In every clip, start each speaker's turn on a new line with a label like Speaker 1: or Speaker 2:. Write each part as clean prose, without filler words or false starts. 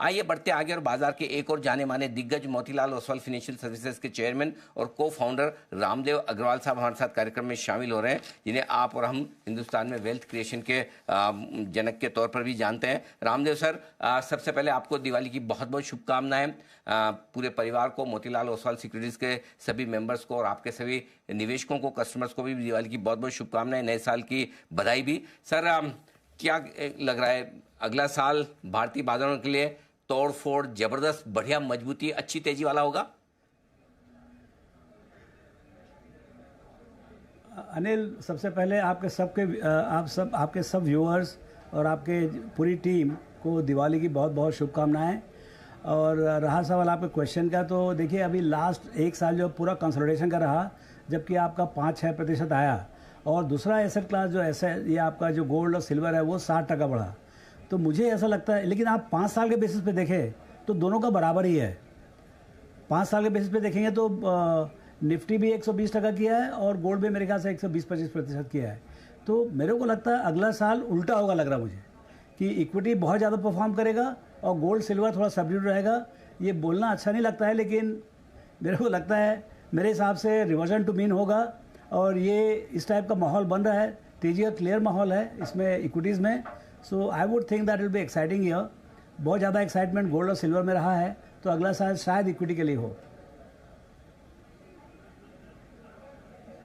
Speaker 1: आइए बढ़ते आगे और बाजार के एक और जाने माने दिग्गज मोतीलाल ओसवाल फाइनेंशियल सर्विसेज के चेयरमैन और को फाउंडर रामदेव अग्रवाल साहब हमारे साथ कार्यक्रम में शामिल हो रहे हैं, जिन्हें आप और हम हिंदुस्तान में वेल्थ क्रिएशन के जनक के तौर पर भी जानते हैं। रामदेव सर, सबसे पहले आपको दिवाली की बहुत बहुत शुभकामनाएं। पूरे परिवार को, मोतीलाल ओसवाल सिक्योरिटीज के सभी मेंबर्स को और आपके सभी निवेशकों को, कस्टमर्स को भी दिवाली की बहुत बहुत शुभकामनाएं, नए साल की बधाई भी। सर, क्या लग रहा है अगला साल भारतीय बाजारों के लिए तोड़ फोड़, जबरदस्त, बढ़िया, मजबूती, अच्छी तेजी वाला होगा?
Speaker 2: अनिल, सबसे पहले आपके सब व्यूअर्स और आपके पूरी टीम को दिवाली की बहुत बहुत शुभकामनाएं। और रहा सवाल आपके क्वेश्चन का, तो देखिए अभी लास्ट एक साल जो पूरा कंसोलिडेशन का रहा, जबकि आपका 5-6% आया, और दूसरा एसेट क्लास जो ये आपका जो गोल्ड और सिल्वर है वो 60% बढ़ा। तो मुझे ऐसा लगता है, लेकिन आप 5 साल के बेसिस पे देखें तो दोनों का बराबर ही है। 5 साल के बेसिस पे देखेंगे तो निफ्टी भी 120% किया है और गोल्ड भी मेरे ख्याल से 120-25% किया है। तो मेरे को लगता है अगला साल उल्टा होगा, लग रहा मुझे कि इक्विटी बहुत ज़्यादा परफॉर्म करेगा और गोल्ड सिल्वर थोड़ा सबड्यूड रहेगा। ये बोलना अच्छा नहीं लगता है, लेकिन मेरे को लगता है मेरे हिसाब से रिवर्जन टू मीन होगा और ये इस टाइप का माहौल बन रहा है। तेजी का क्लियर माहौल है इसमें इक्विटीज़ में। So I would think that will be exciting year. बहुत ज़्यादा एक्साइटमेंट गोल्ड और सिल्वर में रहा है, तो अगला साल शायद इक्विटी के लिए हो।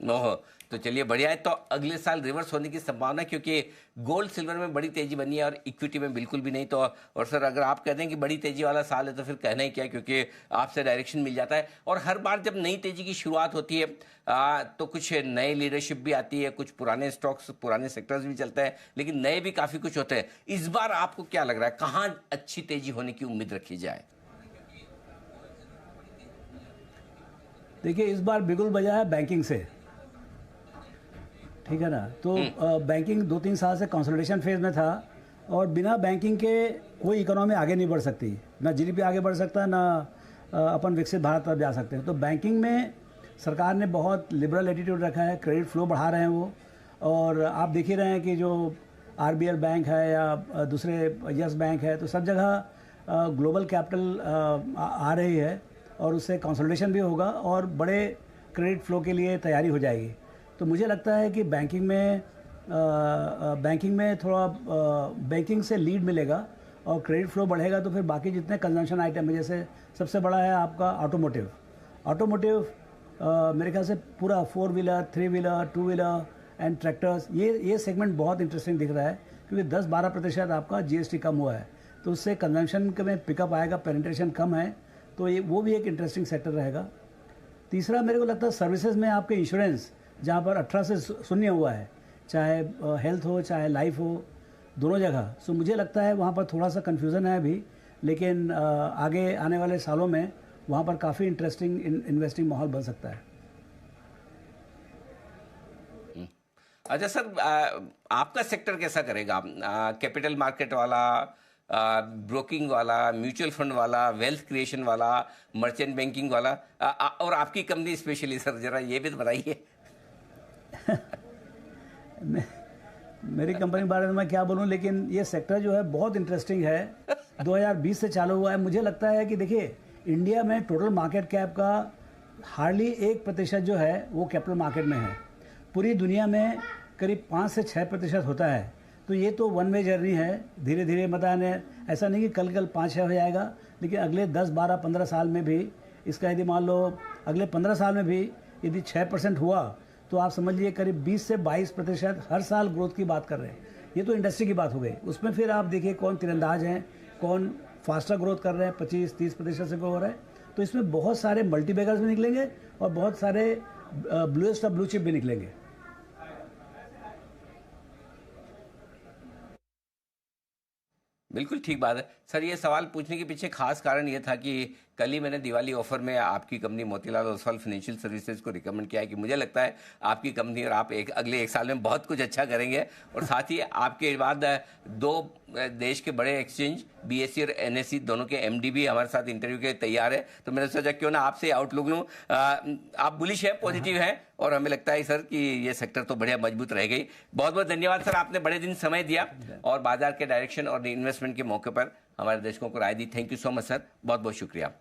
Speaker 1: ओहो, तो चलिए बढ़िया है। तो अगले साल रिवर्स होने की संभावना, क्योंकि गोल्ड सिल्वर में बड़ी तेजी बनी है और इक्विटी में बिल्कुल भी नहीं। तो और सर, अगर आप कहते हैं कि बड़ी तेजी वाला साल है तो फिर कहना ही क्या, क्योंकि आपसे डायरेक्शन मिल जाता है। और हर बार जब नई तेजी की शुरुआत होती है तो कुछ नई लीडरशिप भी आती है, कुछ पुराने स्टॉक्स, पुराने सेक्टर्स भी चलते हैं, लेकिन नए भी काफ़ी कुछ होते हैं। इस बार आपको क्या लग रहा है, कहाँ अच्छी तेजी होने की उम्मीद रखी जाए?
Speaker 2: देखिए, इस बार बिगुल बजा है बैंकिंग से, ठीक है ना। तो बैंकिंग 2-3 साल से कंसोलिडेशन फेज में था और बिना बैंकिंग के कोई इकोनॉमी आगे नहीं बढ़ सकती, ना जीडीपी आगे बढ़ सकता है, ना अपन विकसित भारत तरफ जा सकते हैं। तो बैंकिंग में सरकार ने बहुत लिबरल एटीट्यूड रखा है, क्रेडिट फ्लो बढ़ा रहे हैं वो। और आप देख ही रहे हैं कि जो आरबीएल बैंक है या दूसरे यस बैंक है, तो सब जगह ग्लोबल कैपिटल आ रही है और उससे कंसोलिडेशन भी होगा और बड़े क्रेडिट फ्लो के लिए तैयारी हो जाएगी। तो मुझे लगता है कि बैंकिंग में थोड़ा बैंकिंग से लीड मिलेगा और क्रेडिट फ्लो बढ़ेगा, तो फिर बाकी जितने कंजम्पशन आइटम है, जैसे सबसे बड़ा है आपका ऑटोमोटिव मेरे ख्याल से पूरा 4 wheeler, 3 wheeler, 2 wheeler and tractors, ये सेगमेंट बहुत इंटरेस्टिंग दिख रहा है, क्योंकि 10-12% आपका जीएसटी कम हुआ है, तो उससे कंजम्पशन में पिकअप आएगा, पेनिट्रेशन कम है, तो ये वो भी एक इंटरेस्टिंग सेक्टर रहेगा। तीसरा मेरे को लगता है सर्विसेज में आपके इंश्योरेंस, जहाँ पर 18 से शून्य हुआ है, चाहे हेल्थ हो चाहे लाइफ हो, दोनों जगह। सो मुझे लगता है वहाँ पर थोड़ा सा कन्फ्यूज़न है अभी, लेकिन आगे आने वाले सालों में वहाँ पर काफ़ी इंटरेस्टिंग इन्वेस्टिंग माहौल बन सकता है।
Speaker 1: अच्छा सर, आपका सेक्टर कैसा करेगा? कैपिटल मार्केट वाला, ब्रोकिंग वाला, म्यूचुअल फंड वाला, वेल्थ क्रिएशन वाला, मर्चेंट बैंकिंग वाला, और आपकी कंपनी स्पेशली सर, जरा ये भी तो बताइए।
Speaker 2: मेरी कंपनी के बारे में मैं क्या बोलूं, लेकिन ये सेक्टर जो है बहुत इंटरेस्टिंग है। 2020 से चालू हुआ है। मुझे लगता है कि देखिए, इंडिया में टोटल मार्केट कैप का हार्डली 1% जो है वो कैपिटल मार्केट में है। पूरी दुनिया में करीब 5 से 6% होता है। तो ये तो वन वे जर्नी है, धीरे धीरे मतलब ऐसा नहीं कि कल 5-6 हो जाएगा, लेकिन अगले 10, 12, 15 साल में भी इसका, यदि मान लो अगले 15 साल में भी यदि 6% हुआ, तो आप समझ लीजिए करीब 20 से 22% हर साल ग्रोथ की बात कर रहे हैं। ये तो इंडस्ट्री की बात हो गई। उसमें फिर आप देखिए कौन तीरंदाज हैं, कौन फास्टर ग्रोथ कर रहे हैं, 25-30% से ग्रो हो रहा है। तो इसमें बहुत सारे मल्टीबैगर्स भी निकलेंगे और बहुत सारे ब्लूएस्ट ऑफ ब्लू चिप भी निकलेंगे।
Speaker 1: बिल्कुल ठीक बात है सर। ये सवाल पूछने के पीछे खास कारण ये था कि कल ही मैंने दिवाली ऑफर में आपकी company Motilal Oswal financial services को रिकमेंड किया है कि मुझे लगता है आपकी कंपनी और आप अगले एक साल में बहुत कुछ अच्छा करेंगे। और साथ ही आपके बाद 2 देश के बड़े एक्सचेंज बीएसई और एनएसई दोनों के एमडी भी हमारे साथ इंटरव्यू के लिए तैयार है। तो मैंने सोचा क्यों ना आपसे आउटलुक लूँ। आप बुलिश है, पॉजिटिव है, और हमें लगता है सर कि ये सेक्टर तो बढ़िया मजबूत रह गई। बहुत बहुत धन्यवाद सर, आपने बड़े दिन समय दिया और बाजार के डायरेक्शन और इन्वेस्टमेंट के मौके पर हमारे दर्शकों को राय दी। Thank you so much sir, बहुत बहुत शुक्रिया।